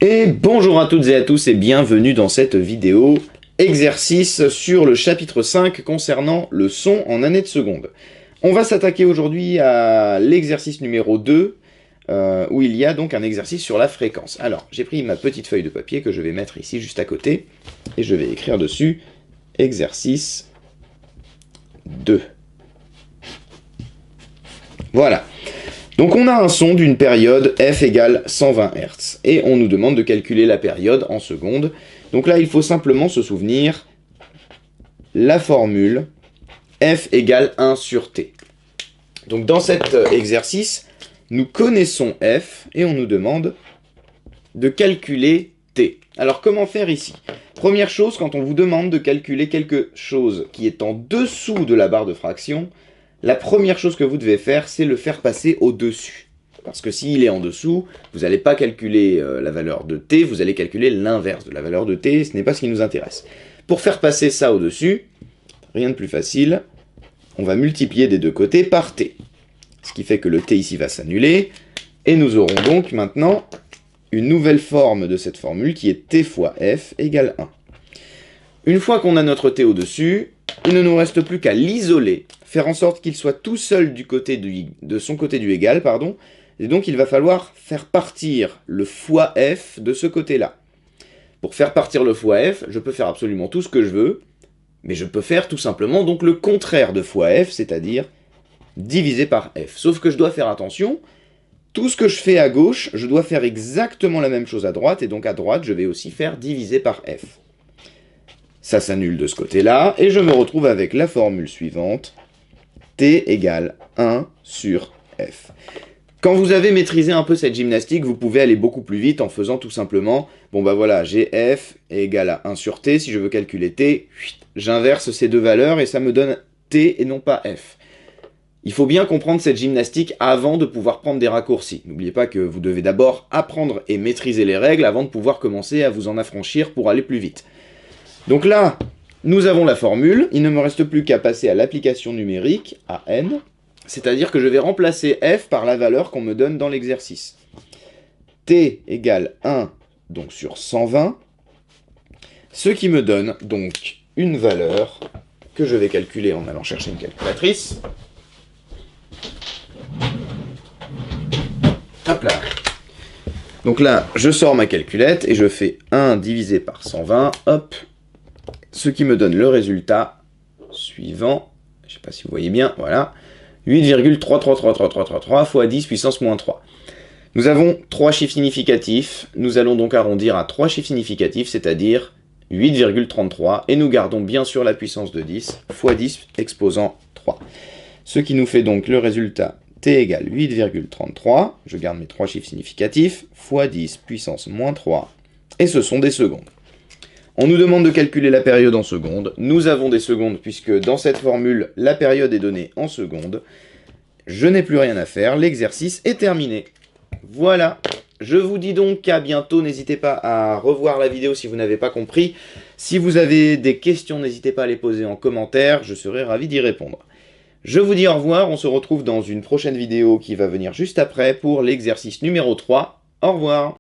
Et bonjour à toutes et à tous et bienvenue dans cette vidéo exercice sur le chapitre 5 concernant le son en année de seconde. On va s'attaquer aujourd'hui à l'exercice numéro 2 où il y a donc un exercice sur la fréquence. Alors j'ai pris ma petite feuille de papier que je vais mettre ici juste à côté et je vais écrire dessus exercice 2. Voilà. Donc on a un son d'une période f égale 120 Hz, et on nous demande de calculer la période en secondes. Donc là, il faut simplement se souvenir la formule f égale 1 sur t. Donc dans cet exercice, nous connaissons f, et on nous demande de calculer t. Alors comment faire ici? Première chose, quand on vous demande de calculer quelque chose qui est en dessous de la barre de fraction, la première chose que vous devez faire, c'est le faire passer au-dessus. Parce que s'il est en dessous, vous n'allez pas calculer la valeur de t, vous allez calculer l'inverse de la valeur de t, ce n'est pas ce qui nous intéresse. Pour faire passer ça au-dessus, rien de plus facile, on va multiplier des deux côtés par t. Ce qui fait que le t ici va s'annuler, et nous aurons donc maintenant une nouvelle forme de cette formule qui est t fois f égale 1. Une fois qu'on a notre t au-dessus, il ne nous reste plus qu'à l'isoler, faire en sorte qu'il soit tout seul de son côté du égal, et donc il va falloir faire partir le fois f de ce côté-là. Pour faire partir le fois f, je peux faire absolument tout ce que je veux, mais je peux faire tout simplement donc le contraire de fois f, c'est-à-dire diviser par f. Sauf que je dois faire attention, tout ce que je fais à gauche, je dois faire exactement la même chose à droite, et donc à droite, je vais aussi faire diviser par f. Ça s'annule de ce côté-là, et je me retrouve avec la formule suivante, t égale 1 sur f. Quand vous avez maîtrisé un peu cette gymnastique, vous pouvez aller beaucoup plus vite en faisant tout simplement, bon bah voilà, j'ai f égale à 1 sur t, si je veux calculer t, j'inverse ces deux valeurs et ça me donne t et non pas f. Il faut bien comprendre cette gymnastique avant de pouvoir prendre des raccourcis. N'oubliez pas que vous devez d'abord apprendre et maîtriser les règles avant de pouvoir commencer à vous en affranchir pour aller plus vite. Donc là, nous avons la formule, il ne me reste plus qu'à passer à l'application numérique, à n, c'est-à-dire que je vais remplacer f par la valeur qu'on me donne dans l'exercice. t égale 1 donc sur 120, ce qui me donne donc une valeur que je vais calculer en allant chercher une calculatrice. Hop là. Donc là, je sors ma calculette et je fais 1 divisé par 120, hop, ce qui me donne le résultat suivant, je ne sais pas si vous voyez bien, voilà, 8,333333 fois 10 puissance moins 3. Nous avons 3 chiffres significatifs, nous allons donc arrondir à 3 chiffres significatifs, c'est-à-dire 8,33, et nous gardons bien sûr la puissance de 10, fois 10 exposant 3. Ce qui nous fait donc le résultat t égale 8,33, je garde mes 3 chiffres significatifs, fois 10 puissance moins 3, et ce sont des secondes. On nous demande de calculer la période en secondes. Nous avons des secondes puisque dans cette formule, la période est donnée en secondes. Je n'ai plus rien à faire, l'exercice est terminé. Voilà, je vous dis donc à bientôt. N'hésitez pas à revoir la vidéo si vous n'avez pas compris. Si vous avez des questions, n'hésitez pas à les poser en commentaire, je serai ravi d'y répondre. Je vous dis au revoir, on se retrouve dans une prochaine vidéo qui va venir juste après pour l'exercice numéro 3. Au revoir.